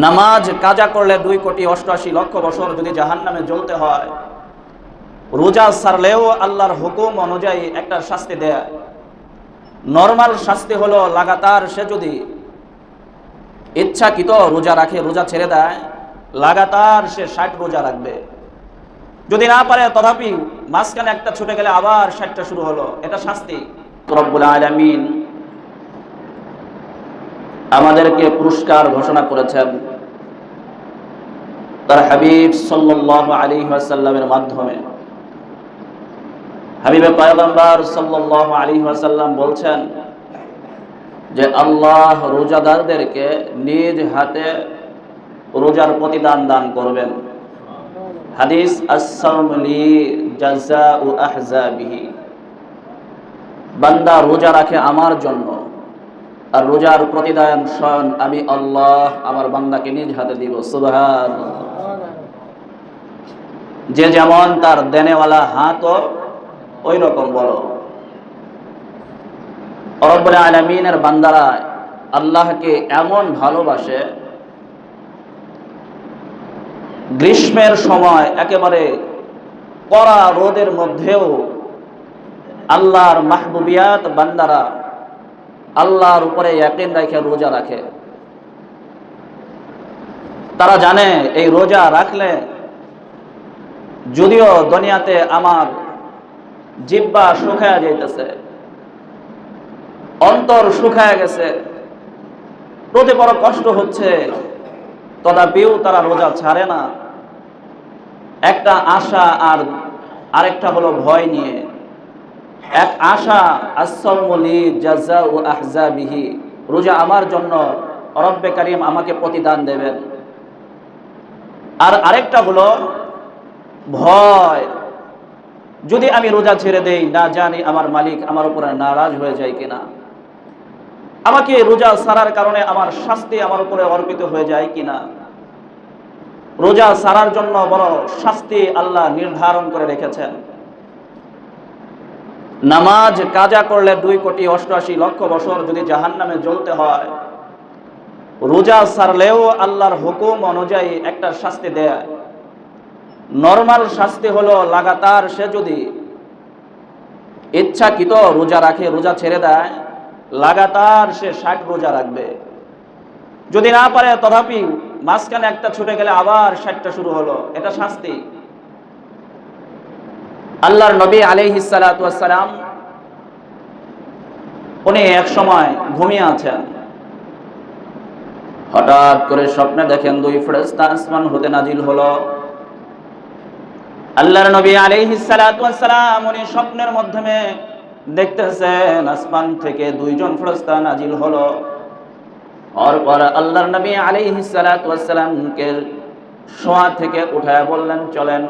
নামাজ কাজা করলে 2,88,00,000 বছর যদি জাহান্নামে জ্বলতে হয়, রোজা ছাড়লেও আল্লাহর হুকুম অনুযায়ী একটা শাস্তি দেয়। নরমাল শাস্তি হলো লাগাতার সে যদি ইচ্ছাকৃত রোজা রাখে, রোজা ছেড়ে দেয়, লাগাতার সে 60 রোজা রাখবে। যদি না পারে তথাপি মাঝখানে একটা ছুটে গেলে আবার 60টা শুরু হলো, এটা শাস্তি। রব্বুল আলামিন আমাদেরকে পুরস্কার ঘোষণা করেছেন তার হাবিব সাল্লাল্লাহু আলাইহি ওয়াসাল্লামের মাধ্যমে। হাবিবে পয়গম্বর সাল্লাল্লাহু আলাইহি ওয়াসাল্লাম বলছেন যে আল্লাহ রোজাদারদেরকে নিজ হাতে রোজার প্রতিদান দান করবেন। হাদিস as-সাওমু লি জাযাউ আহযাবিহি, বান্দা রোজা রাখে আমার জন্য, আর রোজার প্রতিদান স্বয়ং আমি আল্লাহ আমার বান্দাকে নিজ হাতে দিব। সুবহানাল্লাহ। যে যেমন তার দেনেওয়ালা হাতও ওই রকম বলো। রব্বুল আলামিনের বান্দারা আল্লাহকে এমন ভালোবাসে, গ্রীষ্মের সময় একেবারে কড়া রোদের মধ্যেও আল্লাহর মাহবুবিয়াত বান্দারা আল্লাহর উপরে ইয়াকিন রেখে রোজা রাখে। তারা জানে এই রোজা রাখলে যদিও দুনিয়াতে আমার জিহ্বা শুকায়া যাইতেছে, অন্তর শুকায়া গেছে, রোদে বড় কষ্ট হচ্ছে, তথাপিও তারা রোজা ছাড়ে না। একটা আশা আর আরেকটা হলো ভয় নিয়ে। এক আশা as-সাওমু লি জাযাউ আহযাবিহি, রোজা আমার জন্য, রব্বে কারীম আমাকে প্রতিদান দেবেন। আর আরেকটা হলো ভয়, যদি আমি রোজা ছেড়ে দেই না জানি আমার মালিক আমার উপরে নারাজ হয়ে যায় কিনা, আমাকে রোজা ছাড়ার কারণে আমার শাস্তি আমার উপরে অর্পিত হয়ে যায় কিনা। রোজা ছাড়ার জন্য বড় শাস্তি আল্লাহ নির্ধারণ করে রেখেছেন। নামাজ কাজা করলে 2,88,00,000 বছর যদি জাহান্নামে জ্বলতে হয়, রোজা ছাড়লেও আল্লাহর হুকুম অনুযায়ী একটা শাস্তি দেয়। নরমাল শাস্তি হলো লাগাতার সে যদি ইচ্ছাকৃত রোজা রাখে, রোজা ছেড়ে দেয়, লাগাতার সে 60 রোজা রাখবে। যদি না পারে তথাপি মাঝখানে একটা ছুটে গেলে আবার 60টা শুরু হলো, এটা শাস্তি। আল্লাহর নবী আলাইহিস সালাতু ওয়াস সালাম উনি এক সময় ঘুমিয়ে আছেন, হঠাৎ করে স্বপ্নে দেখেন 2 ফেরেশতা আসমান হতে নাজিল হলো। আল্লাহর নবী আলাইহিস সালাতু ওয়াস সালাম উনি স্বপ্নের মাধ্যমে দেখতেছেন আসমান থেকে 2 জন ফেরেশতা নাজিল হলো। পর আল্লাহর নবী আলাইহিস সালাতু ওয়াস সালামকে শোয়া থেকে উঠায়া বললেন চলেন।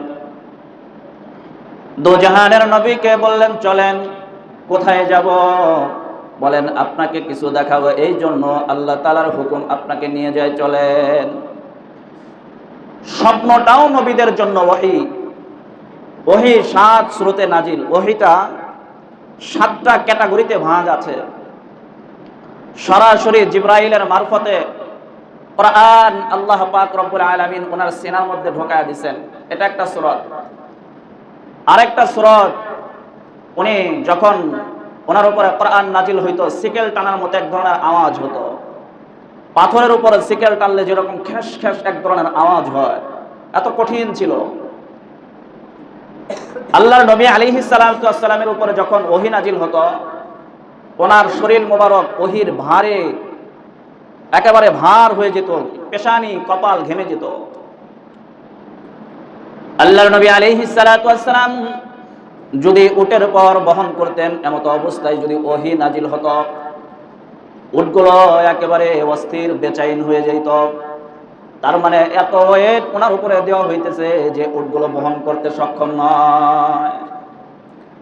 দো জাহানের নবীকে বললেন চলেন। কোথায় যাব? বলেন আপনাকে কিছু দেখাবো, এই জন্য আল্লাহ তাআলার হুকুম আপনাকে নিয়ে যায়, চলেন। স্বপ্নটাও নবীদের জন্য ওহী। ওহী 7 স্রোতে নাজিল। ওহীটা 7টা ক্যাটাগরিতে ভাগ আছে। সরাসরি জিবরাইলের মারফতে কোরআন আল্লাহ পাক রব্বুল আলামিন ওনার সিনার মধ্যে ঢোকায়া দিবেন, এটা একটা সূরা। আরেকটা সূরা উনি যখন ওনার উপরে কোরআন নাজিল হইতো, সিকেল টানার মতো এক ধরনের আওয়াজ হতো। পাথরের উপরে সিকেল টানলে যেরকম খ্যাস খ্যাস এক ধরনের আওয়াজ হয়, এত কঠিন ছিল। আল্লাহর নবী আলাইহিস সালাতু ওয়াস সালামের উপরে যখন ওহী নাজিল হতো, ওনার শরীর মোবারক ওহীর ভারে একেবারে ভার হয়ে যেত, পেশানি কপাল ঘেমে যেত। আল্লাহর নবী আলাইহিস সালাতু ওয়াস সালাম যদি উটের উপর বহন করতেন, এমত অবস্থায় যদি ওহী নাজিল হতো, উটগুলো একেবারে অস্থির বেচাইন হয়ে যেত। তার মানে এত ওয়েট ওনার উপরে দেওয়া হইতেছে যে উটগুলো বহন করতে সক্ষম নয়।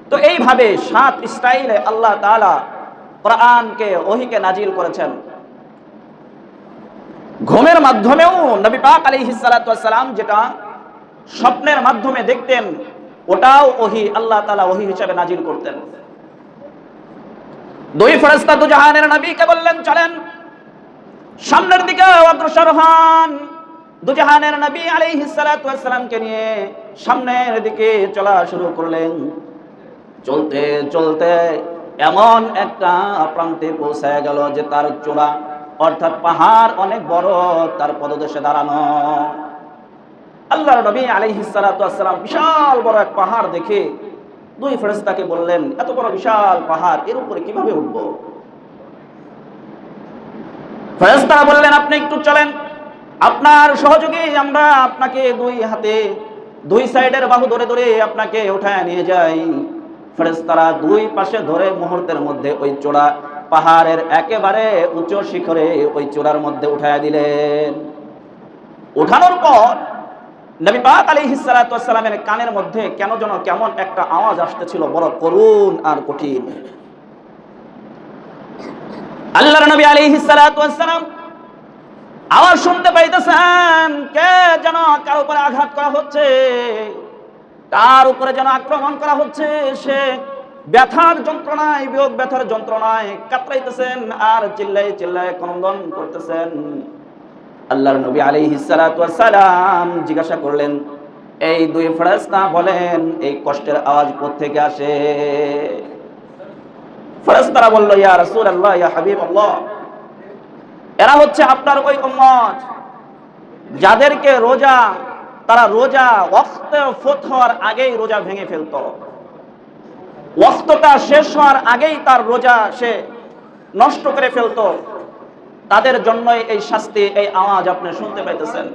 তো এইভাবে 7 স্টাইলে আল্লাহ তাআলা কোরআনকে ওহীকে নাজিল করেছেন। ঘুমের মাধ্যমেও নবী পাক আলাইহিস সালাতু ওয়াস সালাম যেটা স্বপ্নের মাধ্যমে দেখতেন, ওটাও ওহী, আল্লাহ তাআলা ওহী হিসেবে নাজিল করতেন। 2 ফেরেশতা দু জাহানের নবীকে বললেন চলেন। সামনের দিকে অগ্রসর হন। দুজাহানের নবী আলাইহিস সালাতু ওয়াস সালামকে নিয়ে সামনের দিকে চলা শুরু করলেন। চলতে চলতে এমন একটা প্রান্তে পৌঁছায় গেল যে তার চূড়া অর্থাৎ পাহাড় অনেক বড়, তার পদদেশে দাঁড়ানো। আল্লাহর নবী আলাইহিস সালাতু ওয়াস সালাম বিশাল বড় এক পাহাড় দেখে দুই ফেরেশতাকে বললেন, এত বড় বিশাল পাহাড়, এর উপরে কিভাবে উঠব? ফেরেশতারা বললেন, আপনি একটু চলেন, আপনার সহযোগী আমরা আপনাকে দুই হাতে দুই সাইডের বাহু ধরে ধরে আপনাকে উঠায় নিয়ে যাই। ফেরেশতারা দুই পাশে ধরে মুহূর্তের মধ্যে ওই চূড়া পাহাড়ের একেবারে উচ্চ শিখরে ওই চূড়ার মধ্যে উঠায় দিলেন। উঠানোর পর নবী পাক আলাইহিস সালাতু ওয়াস সালামের কানের মধ্যে কেন যেন কেমন একটা আওয়াজ আসতেছিল, বড় করুণ আর কঠিন। আল্লাহর নবী আলাইহিস সালাতু ওয়াস সালাম আওয়াজ শুনতে পাইতেছেন, কে যেন কার উপরে আঘাত করা হচ্ছে, কার উপরে যেন আক্রমণ করা হচ্ছে। সে ব্যথার যন্ত্রণায়, বিয়োগ ব্যথার যন্ত্রণায় কাতরাইতেছেন আর চিল্লাই চিল্লাই ক্রন্দন করতেছেন। আল্লাহর নবী আলাইহিস সালাতু ওয়াস সালাম জিজ্ঞাসা করলেন, এই দুই ফেরেশতা বলেন এই কষ্টের আওয়াজ কোথা থেকে আসে? ফেরেশতারা বলল, ইয়া রাসূলুল্লাহ, ইয়া হাবিবাল্লাহ, এরা হচ্ছে আপনার ওই উম্মত যাদেরকে রোজা, তারা রোজা ওয়াক্তে ফত হওয়ার আগেই রোজা ভেঙে ফেলতো, ওয়াক্তটা শেষ হওয়ার আগেই তার রোজা সে নষ্ট করে ফেলতো। তাদের জন্যই এই শাস্তি, এই আওয়াজ আপনি শুনতে পাইতেছেন।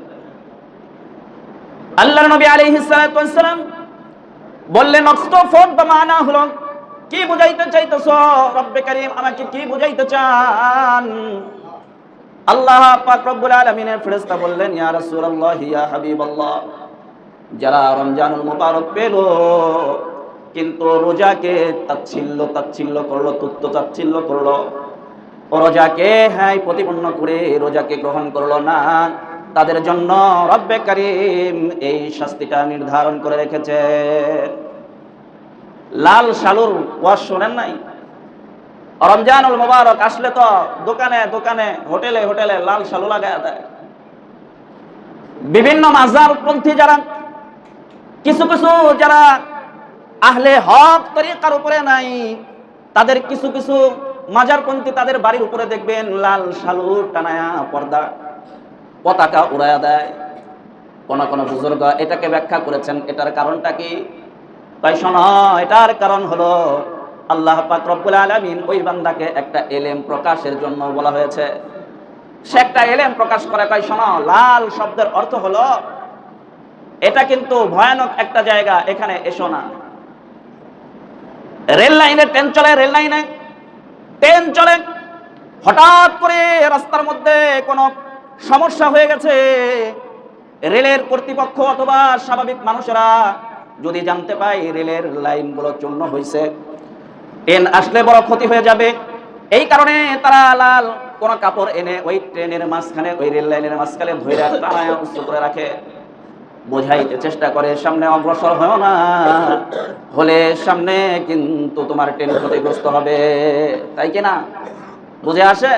আল্লাহর নবী আলাইহিস সালাতু ওয়াস সালাম বললেন, ওয়াক্ত ফত বা মানা হলো কি বুঝাইতে চাইতেছো? রব্বে কারীম আমাকে কি বুঝাইতে চান? আল্লাহ পাক রব্বুল আলামিনের ফেরেশতা বললেন, ইয়া রাসূলুল্লাহ, ইয়া হাবিবাল্লাহ, যারা রমজানুল মুবারক পেল কিন্তু রোজাকে তাচ্ছিল্য করলো, তুচ্ছ তাচ্ছিল্য করলো, রোজাকে হ্যাঁ প্রতিপন্ন করে রোজাকে গ্রহণ করলো না, তাদের জন্য রব্বে কারীম এই শাস্তিটা নির্ধারণ করে রেখেছে। লাল শালুর ওয়াজ শোনেন নাই? রমজানুল মুবারক আসলে তো দোকানে দোকানে, হোটেলে হোটেলে লাল শালু লাগায় দেয়। বিভিন্ন মাযহাবপন্থী যারা, কিছু কিছু যারা আহলে হক তরিকার উপরে নাই, তাদের কিছু কিছু মাজারপন্থী তাদের বাড়ির উপরে দেখবেন লাল শালু টানায়া পর্দা পতাকা উড়ায়া দেয়। কোন কোন বুজুর্গ এটাকে ব্যাখ্যা করেছেন, এটার কারণটা কি? তাই শোনো, এটার কারণ হলো আল্লাহ পাক রব্বুল আলামিন ওই বান্দাকে একটা এলেম প্রকাশের জন্য বলা হয়েছে। সে একটা এলেম প্রকাশ করে। তাই শোনো, লাল শব্দের অর্থ হলো এটা কিন্তু ভয়ানক একটা জায়গা, এখানে এসো না। রেল লাইনে ট্রেন চলে, রেল লাইনে ট্রেন চলে, হঠাৎ করে রাস্তার মধ্যে কোনো সমস্যা হয়ে গেছে। রেলের কর্তৃপক্ষ অথবা স্বাভাবিক মানুষেরা যদি জানতে পায় রেলের লাইনগুলো চূর্ণ হয়েছে, ট্রেন আসলে বড় ক্ষতি হয়ে যাবে, এই কারণে তারা লাল কোন কাপড় এনে ওই ট্রেনের মাঝখানে, ওই রেল লাইনের মাঝখানে ধরে টানায় উঁচু করে রাখে, বোঝাইতে চেষ্টা করে সামনে অগ্রসর হয় না, হলে সামনে কিন্তু তোমার ট্রেন ক্ষতিগ্রস্ত হবে। তাই কিনা? বুঝে আসে?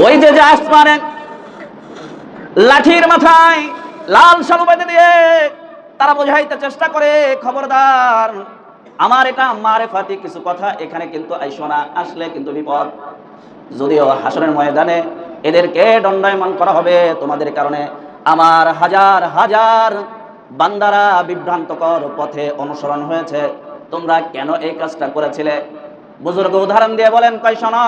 ওই যে আসমানে লাঠির মাথায় লাল শালু বেঁধে দিয়ে তারা বোঝাইতে চেষ্টা করে, খবরদার, আমার এটা মারেফাতি কিছু কথা এখানে কিন্তু আইসো না, আসলে কিন্তু বিপদ। যদিও হাসরের ময়দানে এদেরকে দণ্ডায়মান করা হবে তোমাদের কারণে, আমার হাজার হাজার বান্দারা বিভ্রান্তকর পথে অনুসরণ হয়েছে, তোমরা কেন এই কাজটা করেছিলে? বুজুর্গ উদাহরণ দিয়ে বলেন, কয় শোনো,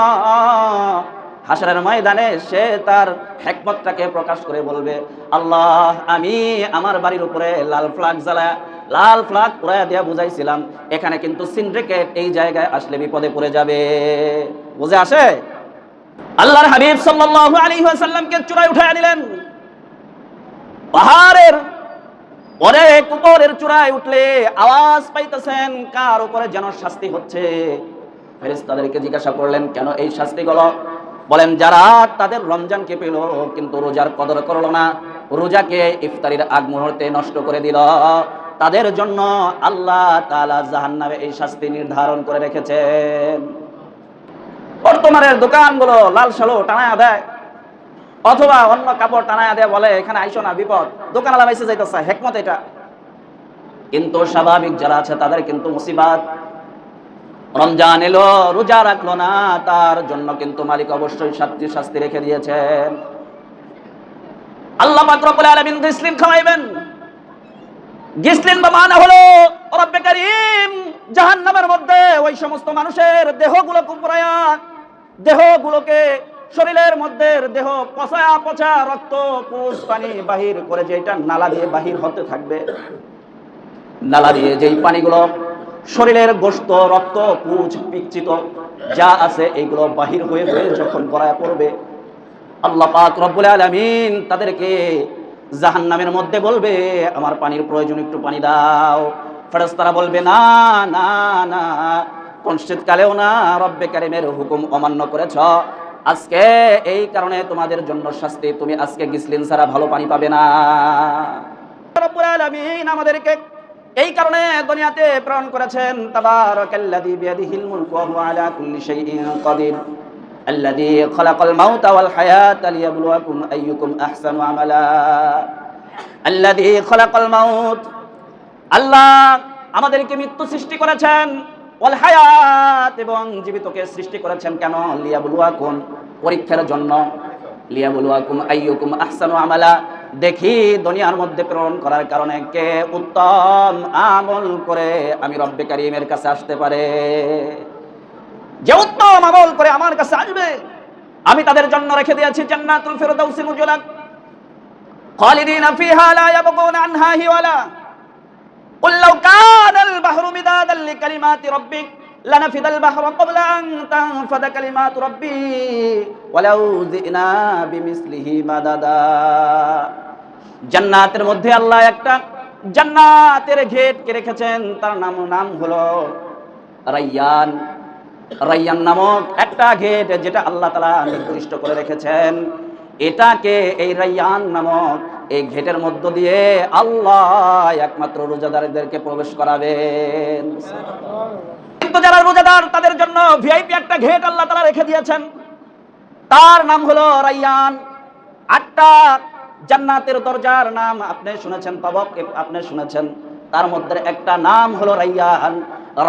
হাসরের ময়দানে সে তার হিকমতটাকে প্রকাশ করে বলবে, আল্লাহ, আমি আমার বাড়ির উপরে লাল ফ্ল্যাগ জ্বালা, লাল ফ্ল্যাগ উড়াইয়া দিয়া বুঝাইছিলাম, এখানে কিন্তু সিন্ডিকেট এই জায়গায় আসলে বিপদে পড়ে যাবে। বুঝে আসে? আল্লাহর হাবিব সাল্লাল্লাহু আলাইহি ওয়াসাল্লামকে চূড়ায় উঠায় দিলেন। পাহাড়ের অনেক উপরের চূড়ায় উঠলে আওয়াজ পাইতেছেন কার উপরে যেন শাস্তি হচ্ছে। ফেরেশতাদেরকে জিজ্ঞাসা করলেন, কেন এই শাস্তিগুলো? বলেন, যারা তাদের রমজানকে পেল কিন্তু রোজার কদর করলো না, রোজাকে ইফতারির আগ মুহূর্তে নষ্ট করে দিল, তাদের জন্য আল্লাহ তাআলা জাহান্নামে এই শাস্তি নির্ধারণ করে রেখেছেন। বর্তমানের দোকানগুলো লাল সালো টানায়া দেয় অথবা অন্য কাপড় টানায়া দেয়, বলে এখানে আইসো না, বিপদ, দোকানওয়ালা বাইসে যাইতেছে, হেকমত এটা। কিন্তু স্বাভাবিক যারা আছে তাদের কিন্তু মুসিবত। রমজান এলো, রোজা রাখলো না, তার জন্য কিন্তু মালিক অবশ্যই শাস্তি রেখে দিয়েছেন। আল্লাহ পাক রব্বুল আলামিন গিসলিন খাওয়াইবেন। গিসলিন বা মানে হলো রব্বে কারীম জাহান্নামের মধ্যে ওই সমস্ত মানুষের দেহগুলোকে পুরায়া, দেহগুলোকে, শরীরের মধ্যে দেহ পচা পচা রক্ত পুষ পানি বাহির করে, যেটা নালা দিয়ে বাহির হতে থাকবে, নালা দিয়ে যেই পানিগুলো শরীরের গোশত, রক্ত, পুজ, পিচ্চিত যা আছে এইগুলো বাহির হয়ে হয়ে যখন গড়ায় পড়বে, আল্লাহ পাক রব্বুল আলামিন তাদেরকে জাহান্নামের মধ্যে বলবে, আমার পানির প্রয়োজন, একটু পানি দাও। ফেরেশতারা বলবে, না না না, কোন শীতকালেও না, রব্বে কারীমের হুকুম অমান্য করেছ, আজকে এই কারণে তোমাদের জন্য শাস্তি, তুমি আজকে গিসলিন ছাড়া ভালো পানি পাবে না। রব্বুল আলামিন আমাদেরকে এই কারণে দুনিয়াতে প্রেরণ করেছেন। তাবারাকাল্লাযী বিয়াদিহিল মুলকু ওয়া হুয়া আলা কুল্লি শাইইন কাদির, আল্লাযী খালাকাল মাউতা ওয়াল হায়াতা লিয়াবলুয়াকুম আইয়ুকুম আহসানু আমালা। আল্লাযী খালাকাল মাউত, আল্লাহ আমাদেরকে মৃত্যু সৃষ্টি করেছেন, ওয়াল হায়াত, এবং জীবিতকে সৃষ্টি করেছেন কেন? লিয়াবলুয়াকুম, পরীক্ষার জন্য। লিয়াবলুয়াকুম আইয়ুকুম আহসানু আমালা, দেখি দুনিয়ার মধ্যে প্রেরণ করার কারণে কে উত্তম আমল করে আমি রব্বে কারীমের কাছে আসতে পারে। যে উত্তম আমল করে আমার কাছে আসবে, আমি তাদের জন্য রেখে দিয়েছি জান্নাতুল ফিরদাউসি নুজুলা খালিদিনা ফিহা লা ইয়াবগুনা আনহা হিওয়ালা। কুল লাউ কানাল বাহরু মিদাদাল লিকালিমাতি রাব্বিক লানাফিদাল বাহরু ক্বাবলা আন তানফাদা কালিমাতু রাব্বি ওয়ালাউ যিনা বিমিসলিহি মাদাদা। জান্নাতের মধ্যে আল্লাহ একটা জান্নাতের গেট কে রেখেছেন, তার নাম হলো রায়্যান। রায়্যান নামক একটা গেট যেটা আল্লাহ তাআলা নির্দিষ্ট করে রেখেছেন, এটাকে, এই রায়্যান নামক এই গেটের মধ্য দিয়ে আল্লাহ একমাত্র রোজাদারদেরকে প্রবেশ করাবেন। কিন্তু যারা রোজাদার তাদের জন্য ভিআইপি একটা গেট আল্লাহ তাআলা রেখে দিয়েছেন, তার নাম হলো রায়্যান। 8টা জান্নাতের দরজার নাম আপনি শুনেছেন, তবক আপনি শুনেছেন, তার মধ্যে একটা নাম হলো রায়্যান।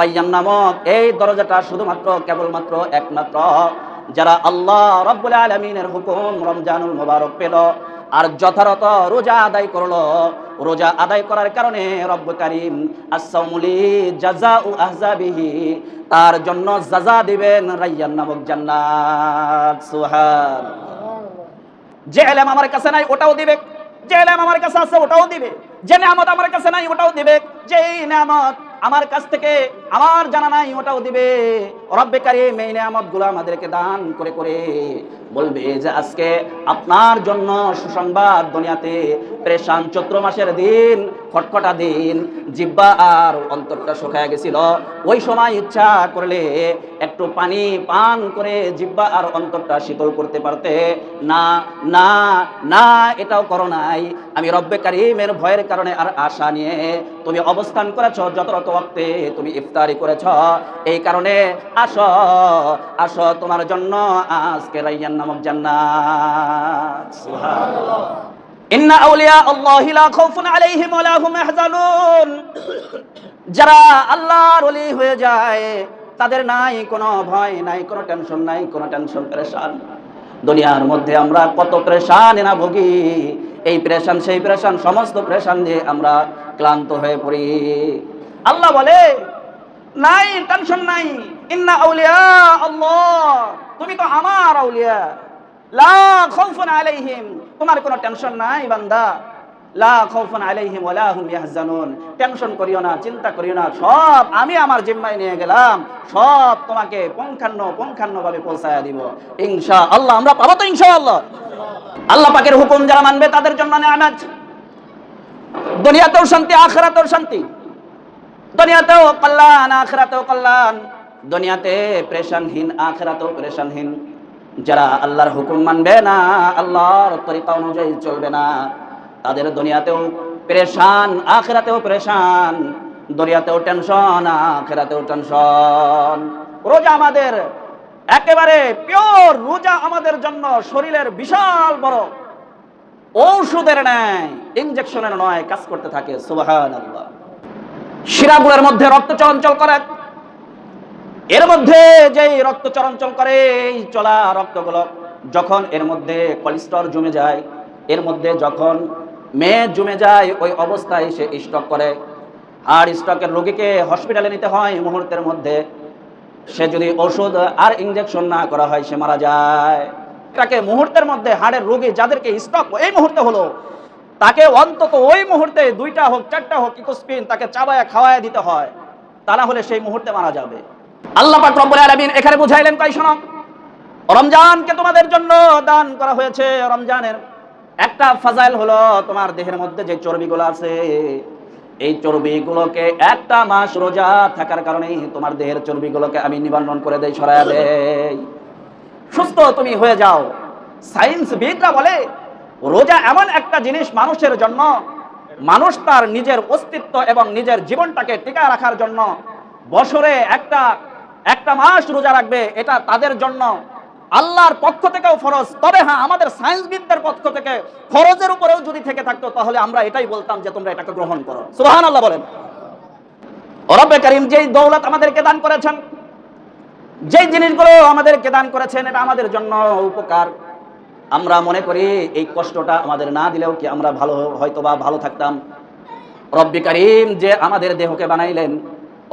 রায়্যান নামক এই দরজাটা শুধুমাত্র কেবলমাত্র একমাত্র যারা আল্লাহ রাব্বুল আলামিনের হুকুম রমজানুল মুবারক পেল আর যথারত রোজা আদায় করলো, রোজা আদায় করার কারণে রব্বুল কারীম আস-সাওমুলি জাযাউ আহজাবিহি, তার জন্য জাযা দিবেন রায়্যান নামক জান্নাত। সুবহানাল্লাহ। যে ইলম আমার কাছে নাই ওটাও দিবে, যে ইলম আমার কাছে আছে ওটাও দিবে, যে নিয়ামত আমার কাছে নাই ওটাও দিবে, যে নিয়ামত আমার কাছ থেকে আমার জানা নাই ওটাও দিবে। রব্বে কারীম এই নিয়ামতগুলো আমাদেরকে দান করে করে বলবে যে আজকে আপনার জন্য সুসংবাদ, দুনিয়াতে পেরেশান চৈত্র মাসের দিন, খটখটা দিন, জিহ্বা আর অন্তরটা শুকায় গেছিল, ওই সময় ইচ্ছা করলে একটু পানি পান করে জিহ্বা আর অন্তরটা শীতল করতে পারতে, না না না, এটাও করো নাই। আমি রব্বে কারীমের ভয়ের কারণে আর আশা নিয়ে তুমি অবস্থান করেছ, যত ওয়াক্তে তুমি ইফতারি করেছ, এই কারণে আসো আসো, তোমার জন্য আজকে রায়্যান নামক জান্নাত। সুবহানাল্লাহ। ইন্না আউলিয়া আল্লাহি লা খাউফুন আলাইহিম ওয়া লা হুম ইয়াহজানুন, যারা আল্লাহর ওলি হয়ে যায় তাদের নাই কোনো ভয়, নাই কোনো টেনশন, নাই কোনো টেনশন পেরেশান। দুনিয়ার মধ্যে আমরা কত পেরেশানে না ভুগি, এই পেরেশান সেই পেরেশান, সমস্ত পেরেশান দিয়ে আমরা ক্লান্ত হয়ে পড়ি। আল্লাহ বলে নাই, টেনশন নাই, ইন্না আউলিয়া আল্লাহ, তুমি তো আমার আউলিয়া, লা খাউফুন আলাইহিম, তোমার কোনো টেনশন নাই বান্দা, লা খাউফুন আলাইহিম ওয়া লা হুম ইয়াহজানুন, টেনশন করিও না, চিন্তা করিও না, সব আমি আমার জিম্মায় নিয়ে গেলাম, সব তোমাকে পঙ্খান্ন ভাবে পৌঁছায়া দিব ইনশাআল্লাহ। আমরা পাবো তো ইনশাআল্লাহ। আল্লাহ পাকের হুকুম যারা মানবে তাদের জন্য নিয়ামত, দুনিয়াতেও শান্তি, আখিরাতেও শান্তি, দুনিয়াতেও কল্যাণ, আখিরাতেও কল্যাণ। দুনিয়াতে পেরেশানহীন, আখিরাতেও পেরেশানহীন। যারা আল্লাহর হুকুম মানবে না, আল্লাহর তরিকা অনুযায়ী চলবে না, তাদের দুনিয়াতেও পেরেশান, আখিরাতেও পেরেশান। দুনিয়াতেও টেনশন, আখিরাতেও টেনশন। রোজা আমাদের একেবারে পিওর রোজা আমাদের জন্য শরীরের বিশাল বড় ঔষধের ন্যায়, ইনজেকশনের নয় কাজ করতে থাকে। সুবহানাল্লাহ। শিরাগুলোর মধ্যে রক্ত চলাচল করে, এর মধ্যে যেই রক্ত চলাচল করে, এই চলা রক্তগুলো যখন এর মধ্যে কোলেস্টেরল জমে যায়, এর মধ্যে যখন মেদ জমে যায়, ওই অবস্থায় সে স্ট্রোক করে। আর স্ট্রোকের রোগীকে হসপিটালে নিতে হয় মুহূর্তের মধ্যে। সে যদি ওষুধ আর ইনজেকশন না করা হয়, সে মারা যায়। তাকে মুহূর্তের মধ্যে, হাড়ের রোগী যাদেরকে স্ট্রোক এই মুহূর্তে হলো, তাকে অন্তত ওই মুহূর্তে 2টা হোক 4টা হোক ইকোস্পিন তাকে চাবায়া খাওয়ায় দিতে হয়, তা না হলে সেই মুহূর্তে মারা যাবে। আল্লাহ পাক রব্বুল আলামিন এখানে বুঝাইলেন, কই শোনো, রমজানকে তোমাদের জন্য দান করা হয়েছে। রমজানের একটা ফাজাইল হলো, তোমার দেহের মধ্যে যে চর্বিগুলো আছে, এই চর্বিগুলোকে একটা মাস রোজা থাকার কারণে তোমার দেহের চর্বিগুলোকে আমি নিবারণ করে দেই, সরায়া দেই, সুস্থ তুমি হয়ে যাও। সায়েন্সবিদরা বলে রোজা এমন একটা জিনিস মানুষের জন্য, মানুষ তার নিজের অস্তিত্ব এবং নিজের জীবনটাকে টিকায় রাখার জন্য বছরে একটা মাস রোজা রাখবে, এটা তাদের জন্য আল্লাহর পক্ষ থেকেও ফরজ। তবে হ্যাঁ, আমাদের সায়েন্সবিদদের পক্ষ থেকে ফরজের উপরেও যদি থেকে থাকতো, তাহলে আমরা এটাই বলতাম যে তোমরা এটাকে গ্রহণ করো। সুবহানাল্লাহ বলেন। রব্বে কারীম যেই দৌলত আমাদেরকে দান করেছেন, যেই জিনিসগুলো আমাদেরকে দান করেছেন, এটা আমাদের জন্য উপকার। আমরা মনে করি এই কষ্টটা আমাদের না দিলেও কি আমরা হয়তোবা ভালো থাকতাম। রব্বে কারীম যে আমাদের দেহকে বানাইলেন,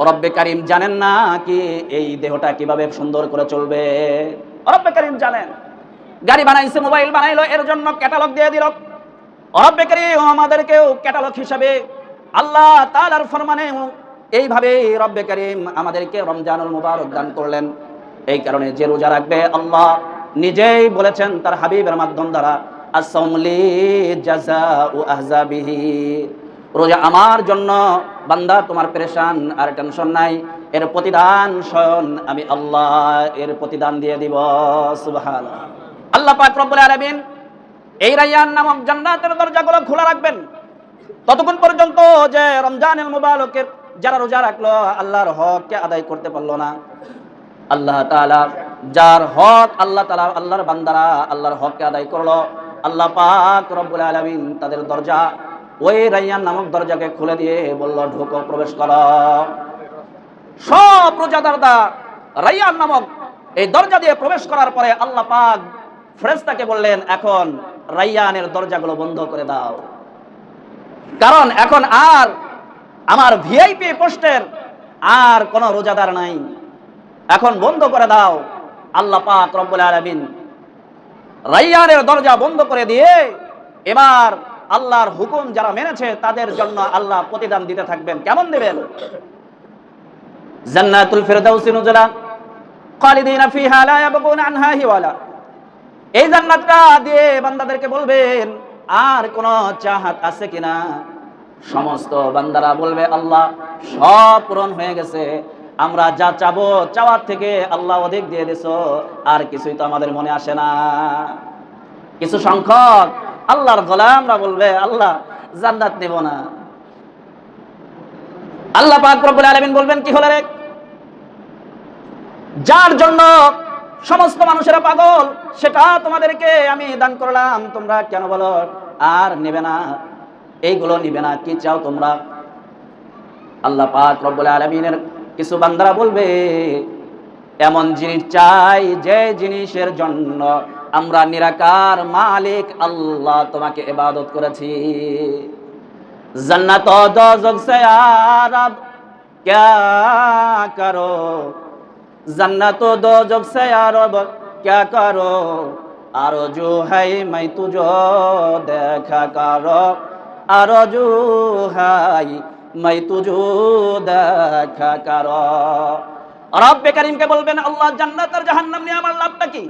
রব্বে কারীম জানেন না কি এই দেহটা কিভাবে সুন্দর করে চলবে? রব্বে কারীম জানেন। গাড়ি বানাইছে, মোবাইল বানাইলো, এর জন্য ক্যাটালগ দিয়ে দিল। রব্বে কারীম আমাদেরকেও ক্যাটালগ হিসাবে আল্লাহ তাআলার ফরমানে এইভাবে রব্বে কারীম আমাদেরকে রমজানুল মুবারক দান করলেন। এই কারণে যে রোজা রাখবে, আল্লাহ নিজেই বলেছেন তার হাবিবের মাধ্যম দ্বারা, as-sawmu li jazaa'u ahzabihi, রোজা আমার জন্য বান্দা, তোমার পেরেশান আর টেনশন নাই, এর প্রতিদান স্বয়ং আমি আল্লাহ এর প্রতিদান দিয়ে দিব। সুবহানাল্লাহ। আল্লাহ পাক রব্বুল আলামিন এই রায়্যান নামক জান্নাতের দরজাগুলো খোলা রাখবেন ততক্ষণ পর্যন্ত যে রমজানুল মুবারকের যারা রোজা রাখলো, আল্লাহর হককে আদায় করতে পারলো না। আল্লাহ তাআলা যার হক আল্লাহ তাআলা, আল্লাহর বান্দারা আল্লাহর হককে আদায় করলো, আল্লাহ পাক রব্বুল আলামিন তাদের দরজা, ওই রায়্যান নামক দরজাকে খুলে দিয়ে বলল, ঢোকো, প্রবেশ করো। সব রোজাদাররা রায়্যান নামক এই দরজা দিয়ে প্রবেশ করার পরে আল্লাহ পাক ফেরেশতাকে বললেন, এখন রায়্যানের দরজাগুলো বন্ধ করে দাও, কারণ এখন আর আমার ভিআইপি পোস্টের আর কোনো রোজাদার নাই, এখন বন্ধ করে দাও। আল্লাহ পাক রব্বুল আলামিন রায়্যানের দরজা বন্ধ করে দিয়ে এবার আল্লাহর হুকুম যারা মেনেছে তাদের জন্য আল্লাহ প্রতিদান দিতে থাকবেন। কেমন দিবেন? জান্নাতুল ফিরদাউসি নুজুলা খালিদিনা ফিহা লা ইয়াবগুনা আনহা হিওয়ালা। এই জান্নাতটা দিয়ে বান্দাদেরকে বলবেন, আর কোন চাহাত আছে কিনা? সমস্ত বান্দারা বলবে, আল্লাহ সব পূরণ হয়ে গেছে, আমরা যা চাবো চাওয়ার থেকে আল্লাহ অধিক দিয়ে দিছো, আর কিছুই তো আমাদের মনে আসে না। কিছু সংখ্যক আল্লাহর গোলামরা বলবে, আল্লাহ জান্নাত নেব না। আল্লাহ পাক রব্বুল আলামিন বলবেন, কি হলো রে? যার জন্য সমস্ত মানুষেরা পাগল, সেটা তোমাদেরকে আমি দান করলাম, তোমরা কেন বলো আর নেবে না? এইগুলো নিবে না, কি চাও তোমরা? আল্লাহ পাক রব্বুল আলামিনের কিছু বান্দারা বলবে, এমন জিনিস চাই যে জিনিসের জন্য আমরা নিরাকার মালিক আল্লাহ তোমাকে ইবাদত করেছি। জান্নাত ও দোজখ সে আরাব क्या करो, जन्नत ও দোজখ সে আরাব क्या करो, आरज़ू है मैं तुझो देखा करो, आरज़ू है मैं तुझो देखा करो। রব্বে কারীমকে বলবেন, আল্লাহ জান্নাত আর জাহান্নাম নিয়ে আমার লাভটা কি?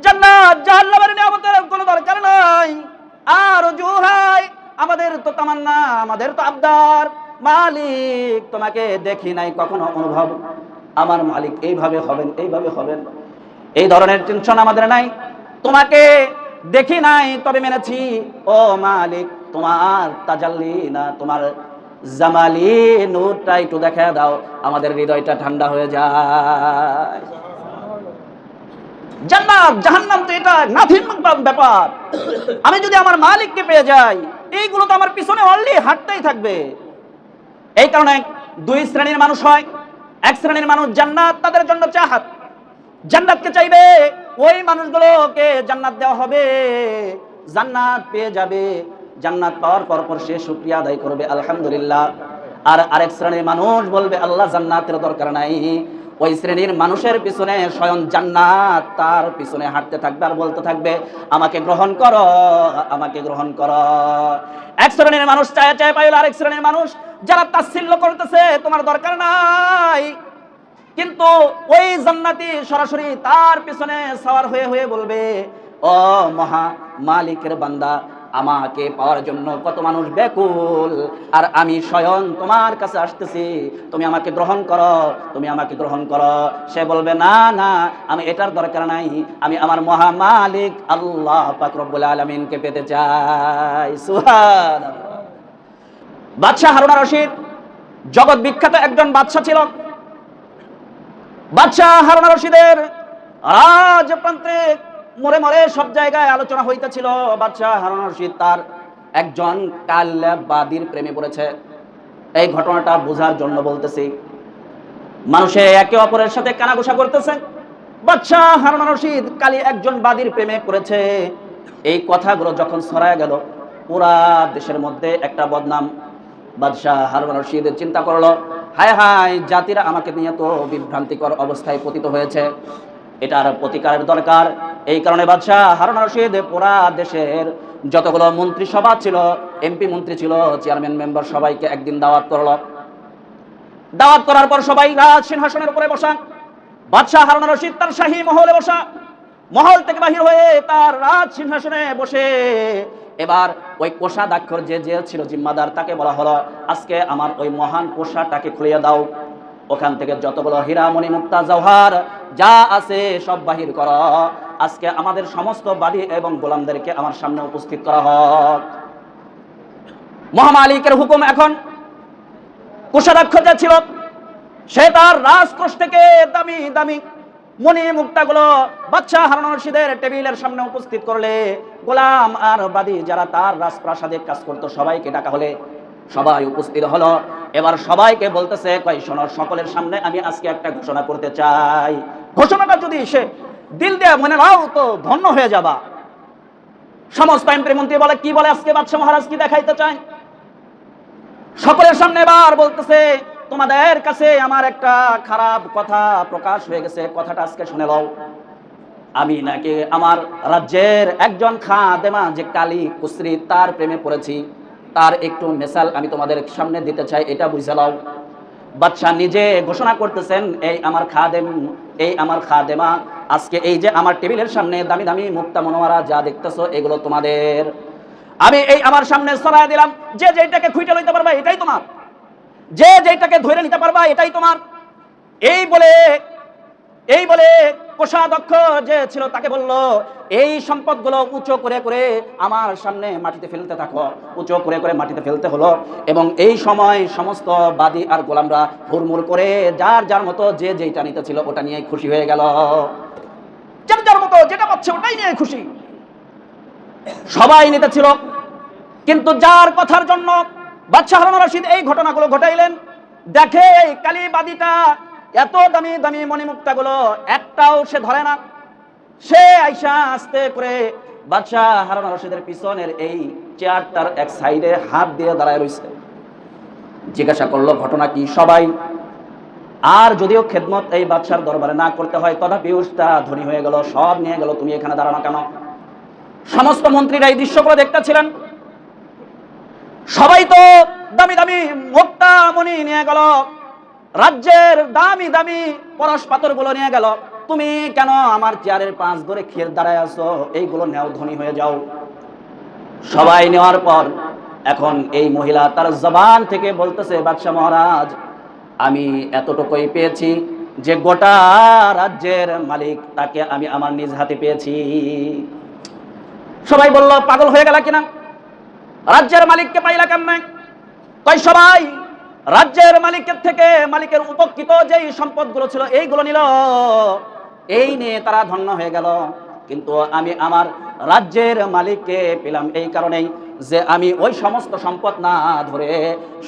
জান্নাত জাহান্নামের নিয়ামতের কোনো দরকার নাই। আর জুহাই, আমাদের তো তামান্না, আমাদের তো আবদার, মালিক তোমাকে দেখি নাই কখনো অনুভব, আমার মালিক এইভাবে হবেন, এইভাবে হবেন, এই ধরনের টেনশন আমাদের নাই। তোমাকে দেখি নাই তবে মেনেছি, ও মালিক তোমার তাজাল্লি না, তোমার জামালি নূরটা একটু দেখা দাও, আমাদের হৃদয়টা ঠান্ডা হয়ে যায়। জান্নাত জাহান্নাম তো এটা নাথিং ব্যাপার। আমি যদি আমার মালিককে পেয়ে যাই, এইগুলো তো আমার পিছনে অলরেডি হাঁটতেই থাকবে। এই কারণে দুই শ্রেণীর মানুষ হয়। এক শ্রেণীর মানুষ জান্নাত তাদের জন্য চাহাত, জান্নাতকে চাইবে, ওই মানুষগুলোকে জান্নাত দেওয়া হবে, জান্নাত পেয়ে যাবে। জান্নাত পাওয়ার পর সে শুকরিয়া আদায় করবে, আলহামদুলিল্লাহ। আর আরেক শ্রেণীর মানুষ বলবে আল্লাহ জান্নাতের দরকার নাই। ওই শ্রেণীর মানুষের পিছনে স্বয়ং জান্নাত তার পিছনে হাঁটতে থাকবে আর বলতে থাকবে আমাকে গ্রহণ করো, আমাকে গ্রহণ করো। এক শ্রেণীর মানুষ চায় চায় পাইল, আরেক শ্রেণীর মানুষ যারা তাচ্ছিল্য করতেছে তোমার দরকার নাই, কিন্তু ওই জান্নাতি সরাসরি তার পিছনে সওয়ার হয়ে হয়ে বলবে ও মহা মালিকের বান্দা, আমাকে পাওয়ার জন্য কত মানুষ ব্যাকুল, আর আমি স্বয়ং তোমার কাছে আসতেছি, তুমি আমাকে গ্রহণ করো, তুমি আমাকে গ্রহণ করো। সে বলবে না না, আমি এটার দরকার নাই, আমি আমার মহা মালিক আল্লাহ পাক রব্বুল আলামিনকে পেতে চাই। সুবহানাল্লাহ। বাদশাহ হারুন আর রশিদ জগৎ বিখ্যাত একজন বাদশাহ ছিল। বাদশাহ হারুন আর রশিদের রাজপ্রান্তে মোড়ে মোড়ে সব জায়গায় আলোচনা হইতেছিল বাদশাহ হারুন আর রশিদ তার একজন কাল্যাবাদীর প্রেমে পড়েছে। এই ঘটনাটা বোঝার জন্য বলতেছি। মানুষে একে অপরের সাথে কানাঘুষা করতেছে, বাদশাহ হারুন আর রশিদ কালী একজন বাদীর প্রেমে পড়েছে। এই কথাগুলো যখন ছড়ায় গেল, পুরা দেশের মধ্যে একটা বদনাম। বাদশাহ হারুন আর রশিদ চিন্তা করলো, হায় হায়, জাতিরা আমাকে নিয়ে তো বিভ্রান্তিকর অবস্থায় পতিত হয়েছে, এটার প্রতিকারের দরকার। এই কারণে বাদশাহ হারুন আর রশিদ পুরা দেশের যতগুলো মন্ত্রিসভা ছিল, এমপি মন্ত্রী ছিল, চেয়ারম্যান মেম্বার, সবাইকে একদিন দাওয়াত করলো। দাওয়াত করার পর সবাই রাজ সিংহাসনের উপরে বসা। বাদশাহ হারুন আর রশিদ তার শাহী মহলে বসা। মহল থেকে বাহির হয়ে তার রাজ সিংহাসনে বসে এবার ওই কোষাধ্যক্ষর যে ছিল জিম্মাদার, তাকে বলা হলো আজকে আমার ওই মহান কোষাটাকে খুলিয়ে দাও, ওখান থেকে যতগুলো হীরা মণি মুক্তা জওহার যা আছে সব বাহির করো, আজকে আমাদের সমস্ত বাদী এবং গোলামদেরকে আমার সামনে উপস্থিত করা হোক। মহামালিকের হুকুম। এখন কোষাধ্যক্ষ যে ছিল সে তার রাজকোষ থেকে দামি দামি মণি মুক্তাগুলো বাদশাহ হারুন আর রশিদের টেবিলের সামনে উপস্থিত করলে গোলাম আর বাদী যারা তার রাজপ্রাসাদে কাজ করতো সবাইকে ডাকা হলে সবাই উপস্থিত হলো। এবার সবাইকে বলতেছে, কই শোনো, সকলের সামনে আমি আজকে একটা ঘোষণা করতে চাই, ঘোষণাটা যদি সে দিল দিয়ে মনে নাও তো ধন্য হয়ে যাবা। সমস্ত এমপি মন্ত্রী বলে, কি বলে আজকে বাদশাহ মহারাজ কি দেখাইতে চায়? সকলের সামনে এবার বলতেছে, তোমাদের কাছে আমার একটা খারাপ কথা প্রকাশ হয়ে গেছে, কথাটা আজকে শুনে লও। আমি নাকি আমার রাজ্যের একজন খাদেমা যে কালী কুসরি, তার প্রেমে পড়েছি, তার একটু মেসাল আমি তোমাদের সামনে দিতে চাই, এটা বুঝে লও। বাদশাহ নিজে ঘোষণা করতেছেন, এই আমার খাদেম, এই আমার খাদেমা, আজকে এই যে আমার টেবিলের সামনে দামি দামি মুক্তা মনোয়ারা যা দেখতেছো এগুলো তোমাদের। আমি এই আমার সামনে ছড়ায় দিলাম, যে যেটাকে খুঁটে লইতে পারবা এটাই তোমার, যে যেটাকে ধরে নিতে পারবা এটাই তোমার। এই বলে কোষাধ্যক্ষ যে ছিল তাকে বলল, এই সম্পদগুলো উঁচু করে করে আমার সামনে মাটিতে ফেলতে থাকো। উঁচু করে করে মাটিতে ফেলতে হলো, এবং এই সময় সমস্ত বাদী আর গোলামরা হুড়মুড় করে যার যার মতো যে যেটা নিতে ছিল ওটা নিয়ে খুশি হয়ে গেল। যার যার মতো যেটা পাচ্ছে ওটাই নিয়ে খুশি, সবাই নিতে ছিল। কিন্তু যার কথার জন্য বাদশাহ হারুন আর রশিদ এই ঘটনাগুলো ঘটাইলেন, দেখে এই কালীবাদীটা এত দামি দামি মণিমুক্তাগুলো একটাও সে ধরে না। সে আইসা আস্তে করে বাদশাহ হারুন আর রশিদের পিছনের এই চেয়ারটার এক সাইডে হাত দিয়ে দাঁড়ায় রয়েছে। জিজ্ঞাসা করলো ঘটনা কি? সবাই আর যদিও খেদমত এই বাদশার দরবারে না করতে হয়, তথাপিও তারা ধনী হয়ে গেল, সব নিয়ে গেল, তুমি এখানে দাঁড়ানো কেন? সমস্ত মন্ত্রীরা এই দৃশ্যগুলো দেখতেছিলেন। সবাই তো দামি দামি মুক্তা মণি নিয়ে গেল, রাজ্যের দামি দামি পরশ পাথর গুলো নিয়ে গেল, তুমি কেন আমার চেয়ারের পাঁচ ধরে খেয়ে দাঁড়ায় আছো? এইগুলো নেও, ধনী হয়ে যাও। সবাই নেওয়ার পর এখন এই মহিলা তার জবান থেকে বলতেছে, বাদশাহ মহারাজ, আমি এতটুকুই পেয়েছি যে গোটা রাজ্যের মালিক তাকে আমি আমার নিজ হাতে পেয়েছি। সবাই বলল, পাগল হয়ে গেল কিনা, রাজ্যের মালিককে পাইলা কেমনে? তাই সবাই রাজ্যের মালিকের থেকে মালিকের উপকৃত যেই সম্পদগুলো ছিল এইগুলো নিল। এই নিয়ে তারা ধন্য হয়ে গেল। কিন্তু আমি আমার রাজ্যের মালিককে পেলাম এই কারণেই যে আমি ওই সমস্ত সম্পদ না ধরে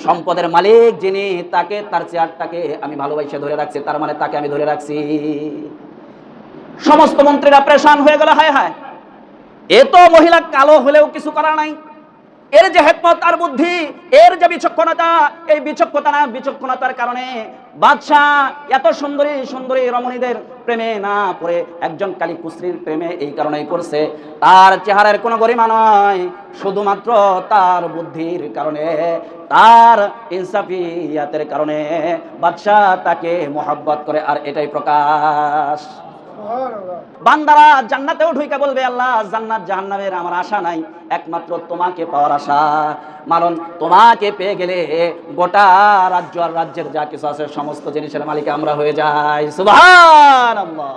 সম্পদের মালিক যিনি তাকে, তার চেয়ারটাকে আমি ভালোবাসে ধরে রাখছি, তার মানে তাকে আমি ধরে রাখছি। সমস্ত মন্ত্রীরা পরেশান হয়ে গেল, হায় হায়, এ তো মহিলা কালো হলেও কিছু করার নাই, এর যে হিকমত আর বুদ্ধি, এর যে বিচক্ষণতা, এই বিচক্ষণতার কারণে বাদশাহ এত সুন্দরী সুন্দরী রমণীদের প্রেমে না পড়ে একজন কালী কুশ্রীর প্রেমে এই কারণেই পড়ছে। তার চেহারার কোনো গরিমা নয়, শুধুমাত্র তার বুদ্ধির কারণে, তার ইনসাফিয়াতের কারণে বাদশাহ তাকে মোহাব্বত করে, আর এটাই প্রকাশ। বান্দারা জান্নাতেও ঢুইকা বলবে, আল্লাহ জান্নাত জাহান্নামের আমার আশা নাই, একমাত্র তোমাকে পাওয়ার আশা। কারণ তোমাকে পেয়ে গেলে গোটা রাজ্য আর রাজ্যের যা কিছু আছে সমস্ত জিনিসের মালিক আমরা হয়ে যাই। সুবহানাল্লাহ।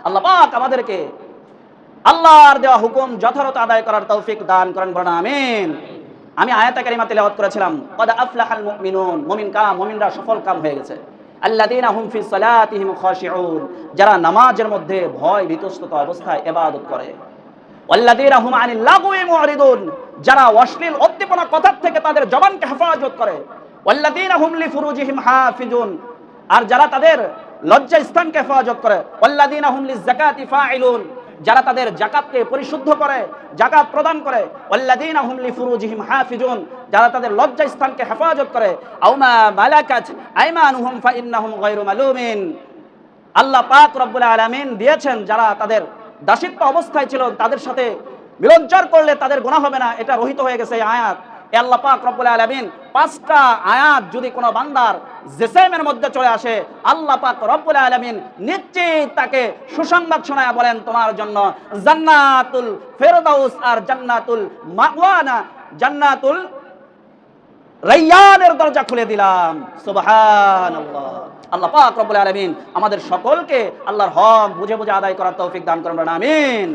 আল্লাহ পাক আমাদেরকে আল্লাহর দেওয়া হুকুম যথাযথ আদায় করার তৌফিক দান করেন, বলেন আমিন। আমি আয়াতে কারিমা তিলাওয়াত করেছিলাম, কদ আফলাহাল মুমিনুন, মুমিনরা সফল কাম হয়ে গেছে। আল্লাযীনা হুম ফি সালাতিহিম খাশিউন, যারা নামাজের মধ্যে ভয় ভীতস্ত অবস্থায় ইবাদত করে। ওয়াল্লাযীনা হুম আনিল লাগওয়ি মুরিদুন, যারা অশ্লীল উদ্দীপনা কথা থেকে তাদের জবানকে হেফাজত করে। ওয়াল্লাযীনা হুম লিফুরুজিহিম হাফিজুন, আর যারা তাদের লজ্জা স্থানকে হেফাজত করে। ওয়াল্লাযীনা হুম লিযাকাতি ফাইলুন, যারা তাদের যাকাতকে পরিশুদ্ধ করে, যাকাত প্রদান করে। ওয়াল্লাযীনা হুম লিফুরুজিহিম হাফিজুন, যারা তাদের লজ্জা স্থানকে হেফাজত করে। আও মা মালাকাত আইমানুহুম ফাইন্নাহুম গায়রু মালুমিন, আল্লাহ পাক রব্বুল আলামিন দিয়েছেন যারা তাদের দাসত্ব অবস্থায় ছিল তাদের সাথে মিলনচার করলে তাদের গুনাহ হবে না, এটা রহিত হয়ে গেছে এই আয়াত। আল্লাহ পাক রব্বুল আলামিন 5টা আয়াত যদি কোনো বান্দার জিসমের মধ্যে চলে আসে, আল্লাহ পাক রব্বুল আলামিন নিশ্চিত তাকে সুসংবাদ শোনায় বলেন, তোমার জন্য জান্নাতুল ফেরদাউস আর জান্নাতুল মাওয়ানা, জান্নাতুল রায়্যানের দরজা খুলে দিলাম। সুবহানাল্লাহ। আল্লাহ পাক রব্বুল আলামিন আমাদের সকলকে আল্লাহর হক বুঝে বুঝে আদায় করার তৌফিক দান করুন, আমিন।